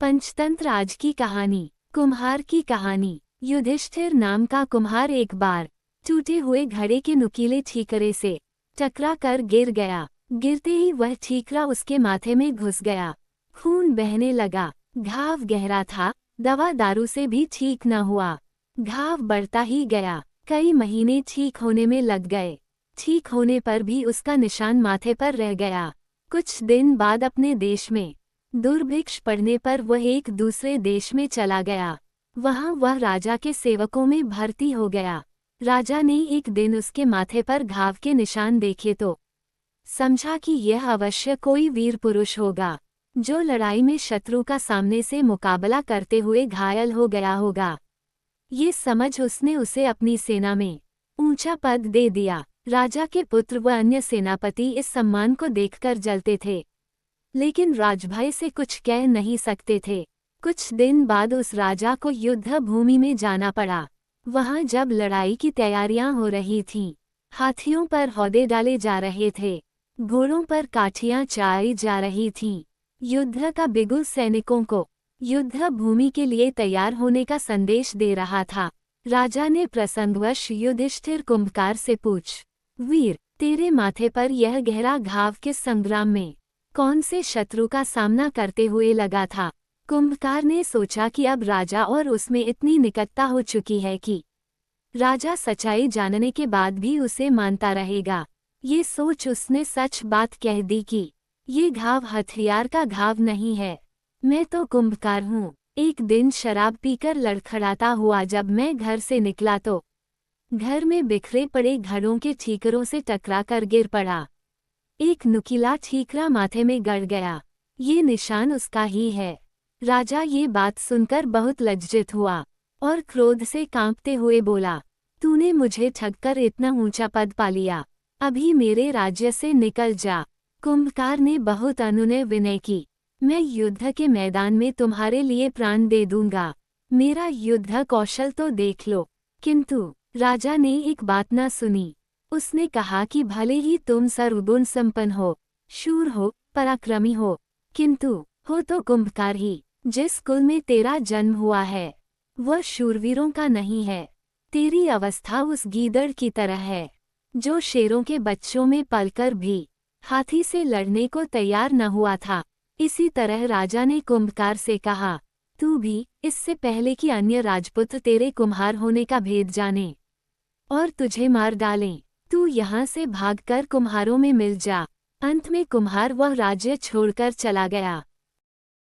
पंचतंत्र आज की कहानी। कुम्हार की कहानी। युधिष्ठिर नाम का कुम्हार एक बार टूटे हुए घड़े के नुकीले ठीकरे से टकरा कर गिर गया। गिरते ही वह ठीकरा उसके माथे में घुस गया। खून बहने लगा। घाव गहरा था, दवा दारू से भी ठीक न हुआ। घाव बढ़ता ही गया। कई महीने ठीक होने में लग गए। ठीक होने पर भी उसका निशान माथे पर रह गया। कुछ दिन बाद अपने देश में दुर्भिक्ष पड़ने पर वह एक दूसरे देश में चला गया। वहां वह राजा के सेवकों में भर्ती हो गया। राजा ने एक दिन उसके माथे पर घाव के निशान देखे तो समझा कि यह अवश्य कोई वीर पुरुष होगा, जो लड़ाई में शत्रु का सामने से मुकाबला करते हुए घायल हो गया होगा। ये समझ उसने उसे अपनी सेना में ऊंचा पद दे दिया। राजा के पुत्र व अन्य सेनापति इस सम्मान को देखकर जलते थे, लेकिन राजभय से कुछ कह नहीं सकते थे। कुछ दिन बाद उस राजा को युद्ध भूमि में जाना पड़ा। वहां जब लड़ाई की तैयारियां हो रही थीं, हाथियों पर हौदे डाले जा रहे थे, घोड़ों पर काठियां चढ़ाई जा रही थीं। युद्ध का बिगुल सैनिकों को युद्ध भूमि के लिए तैयार होने का संदेश दे रहा था। राजा ने प्रसंगवश युधिष्ठिर कुंभकार से पूछ, वीर, तेरे माथे पर यह गहरा घाव किस संग्राम में कौन से शत्रु का सामना करते हुए लगा था? कुंभकार ने सोचा कि अब राजा और उसमें इतनी निकटता हो चुकी है कि राजा सच्चाई जानने के बाद भी उसे मानता रहेगा। ये सोच उसने सच बात कह दी कि ये घाव हथियार का घाव नहीं है, मैं तो कुंभकार हूँ। एक दिन शराब पीकर लड़खड़ाता हुआ जब मैं घर से निकला तो घर में बिखरे पड़े घड़ों के ठीकरों से टकरा कर गिर पड़ा। एक नुकीला ठीकरा माथे में गड़ गया। ये निशान उसका ही है। राजा ये बात सुनकर बहुत लज्जित हुआ और क्रोध से कांपते हुए बोला, तूने मुझे ठगकर इतना ऊंचा पद पा लिया, अभी मेरे राज्य से निकल जा। कुंभकार ने बहुत अनुनय विनय की, मैं युद्ध के मैदान में तुम्हारे लिए प्राण दे दूंगा, मेरा युद्ध कौशल तो देख लो। किंतु राजा ने एक बात न सुनी। उसने कहा कि भले ही तुम सर्वगुण संपन्न हो, शूर हो, पराक्रमी हो, किंतु हो तो कुंभकार ही। जिस कुल में तेरा जन्म हुआ है वह शूरवीरों का नहीं है। तेरी अवस्था उस गीदड़ की तरह है जो शेरों के बच्चों में पलकर भी हाथी से लड़ने को तैयार न हुआ था। इसी तरह राजा ने कुंभकार से कहा, तू भी इससे पहले कि अन्य राजपुत्र तेरे कुम्हार होने का भेद जाने और तुझे मार डालें, तू यहाँ से भागकर कुम्हारों में मिल जा। अंत में कुम्हार वह राज्य छोड़कर चला गया।